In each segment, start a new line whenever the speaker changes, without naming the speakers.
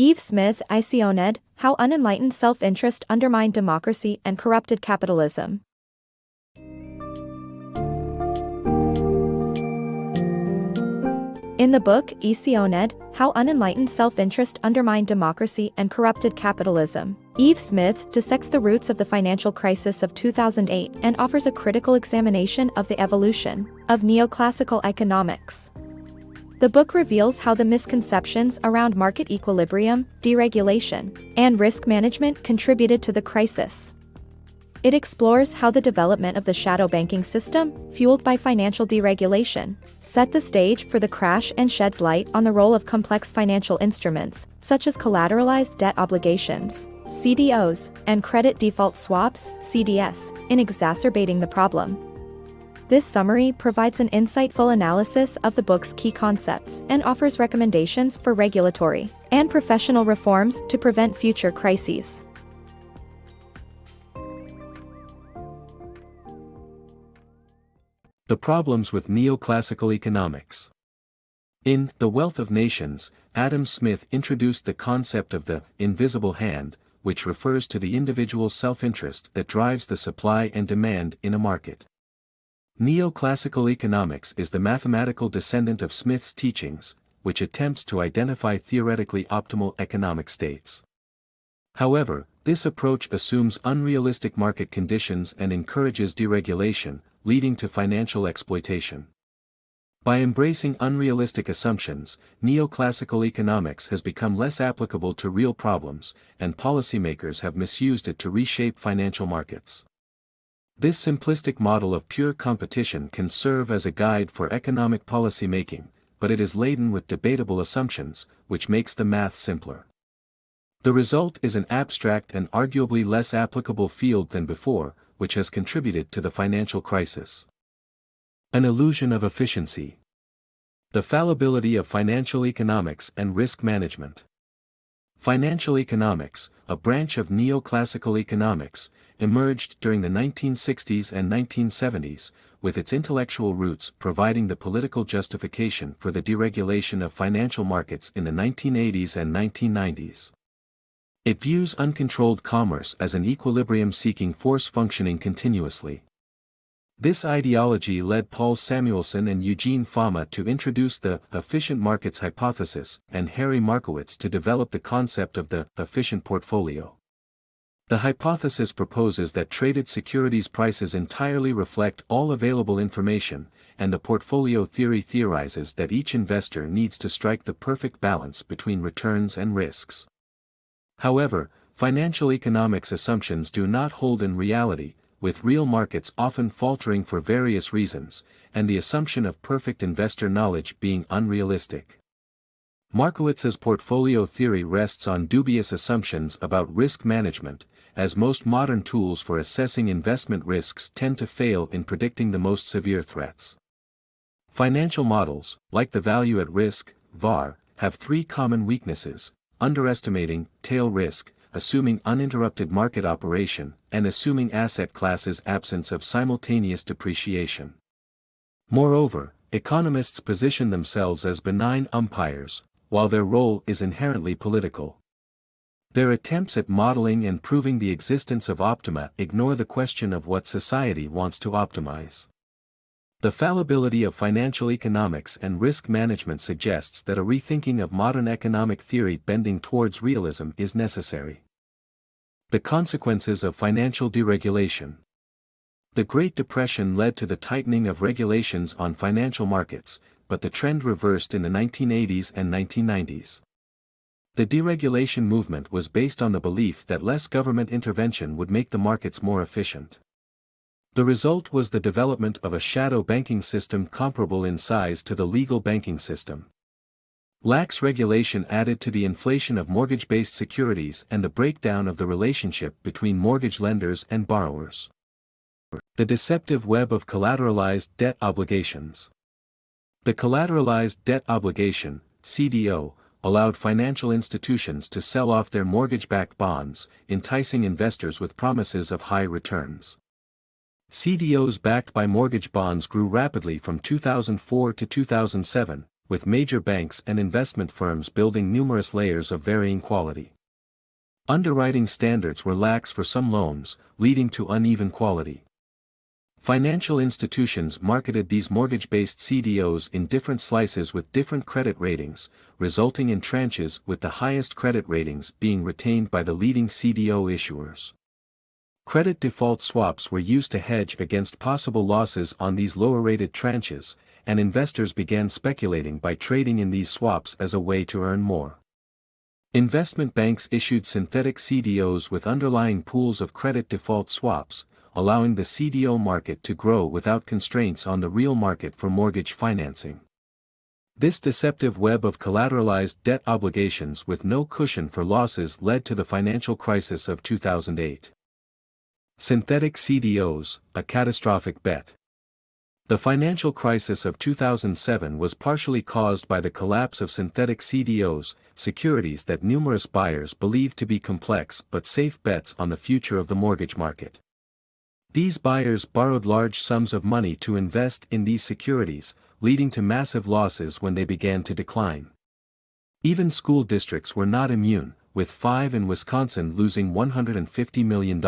Yves Smith, ECONned, How Unenlightened Self-Interest Undermined Democracy and Corrupted Capitalism. In the book, ECONned, How Unenlightened Self-Interest Undermined Democracy and Corrupted Capitalism, Yves Smith dissects the roots of the financial crisis of 2008 and offers a critical examination of the evolution of neoclassical economics. The book reveals how the misconceptions around market equilibrium, deregulation, and risk management contributed to the crisis. It explores how the development of the shadow banking system, fueled by financial deregulation, set the stage for the crash and sheds light on the role of complex financial instruments, such as collateralized debt obligations, CDOs, and credit default swaps, CDS, in exacerbating the problem. This summary provides an insightful analysis of the book's key concepts and offers recommendations for regulatory and professional reforms to prevent future crises.
The problems with neoclassical economics. In The Wealth of Nations, Adam Smith introduced the concept of the invisible hand, which refers to the individual self-interest that drives the supply and demand in a market. Neoclassical economics is the mathematical descendant of Smith's teachings, which attempts to identify theoretically optimal economic states. However, this approach assumes unrealistic market conditions and encourages deregulation, leading to financial exploitation. By embracing unrealistic assumptions, neoclassical economics has become less applicable to real problems, and policymakers have misused it to reshape financial markets. This simplistic model of pure competition can serve as a guide for economic policy making, but it is laden with debatable assumptions, which makes the math simpler. The result is an abstract and arguably less applicable field than before, which has contributed to the financial crisis. An illusion of efficiency. The fallibility of financial economics and risk management. Financial economics, a branch of neoclassical economics, emerged during the 1960s and 1970s, with its intellectual roots providing the political justification for the deregulation of financial markets in the 1980s and 1990s. It views uncontrolled commerce as an equilibrium-seeking force functioning continuously. This ideology led Paul Samuelson and Eugene Fama to introduce the efficient markets hypothesis and Harry Markowitz to develop the concept of the efficient portfolio. The hypothesis proposes that traded securities prices entirely reflect all available information, and the portfolio theory theorizes that each investor needs to strike the perfect balance between returns and risks. However, financial economics assumptions do not hold in reality, with real markets often faltering for various reasons, and the assumption of perfect investor knowledge being unrealistic. Markowitz's portfolio theory rests on dubious assumptions about risk management, as most modern tools for assessing investment risks tend to fail in predicting the most severe threats. Financial models, like the value at risk, VAR, have three common weaknesses: underestimating tail risk, assuming uninterrupted market operation, and assuming asset classes' absence of simultaneous depreciation. Moreover, economists position themselves as benign umpires, while their role is inherently political. Their attempts at modeling and proving the existence of optima ignore the question of what society wants to optimize. The fallibility of financial economics and risk management suggests that a rethinking of modern economic theory bending towards realism is necessary. The consequences of financial deregulation. The Great Depression led to the tightening of regulations on financial markets, but the trend reversed in the 1980s and 1990s. The deregulation movement was based on the belief that less government intervention would make the markets more efficient. The result was the development of a shadow banking system comparable in size to the legal banking system. Lax regulation added to the inflation of mortgage-based securities and the breakdown of the relationship between mortgage lenders and borrowers. The deceptive web of collateralized debt obligations. The collateralized debt obligation, CDO, allowed financial institutions to sell off their mortgage-backed bonds, enticing investors with promises of high returns. CDOs backed by mortgage bonds grew rapidly from 2004 to 2007, with major banks and investment firms building numerous layers of varying quality. Underwriting standards were lax for some loans, leading to uneven quality. Financial institutions marketed these mortgage-based CDOs in different slices with different credit ratings, resulting in tranches with the highest credit ratings being retained by the leading CDO issuers. Credit default swaps were used to hedge against possible losses on these lower-rated tranches, and investors began speculating by trading in these swaps as a way to earn more. Investment banks issued synthetic CDOs with underlying pools of credit default swaps, allowing the CDO market to grow without constraints on the real market for mortgage financing. This deceptive web of collateralized debt obligations with no cushion for losses led to the financial crisis of 2008. Synthetic CDOs, a catastrophic bet. The financial crisis of 2007 was partially caused by the collapse of synthetic CDOs, securities that numerous buyers believed to be complex but safe bets on the future of the mortgage market. These buyers borrowed large sums of money to invest in these securities, leading to massive losses when they began to decline. Even school districts were not immune, with 5 in Wisconsin losing $150 million.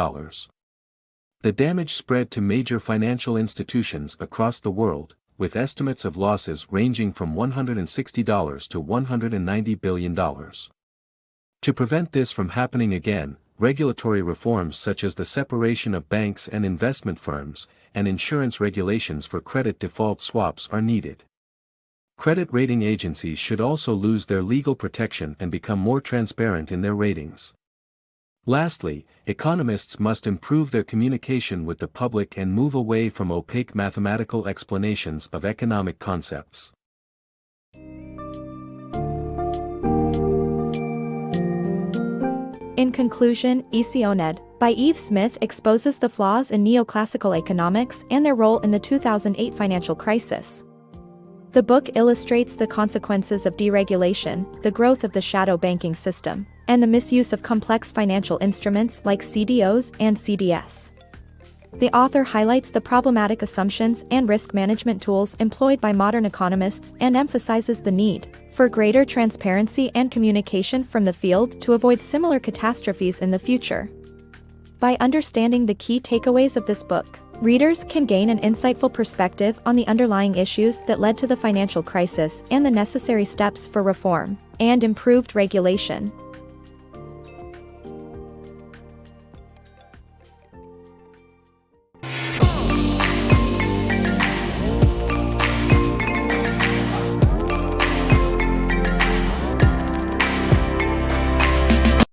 The damage spread to major financial institutions across the world, with estimates of losses ranging from $160 to $190 billion. To prevent this from happening again, regulatory reforms such as the separation of banks and investment firms, and insurance regulations for credit default swaps are needed. Credit rating agencies should also lose their legal protection and become more transparent in their ratings. Lastly, economists must improve their communication with the public and move away from opaque mathematical explanations of economic concepts.
In conclusion, ECONned, by Yves Smith exposes the flaws in neoclassical economics and their role in the 2008 financial crisis. The book illustrates the consequences of deregulation, the growth of the shadow banking system, and the misuse of complex financial instruments like CDOs and CDS. The author highlights the problematic assumptions and risk management tools employed by modern economists and emphasizes the need for greater transparency and communication from the field to avoid similar catastrophes in the future. By understanding the key takeaways of this book, readers can gain an insightful perspective on the underlying issues that led to the financial crisis and the necessary steps for reform and improved regulation.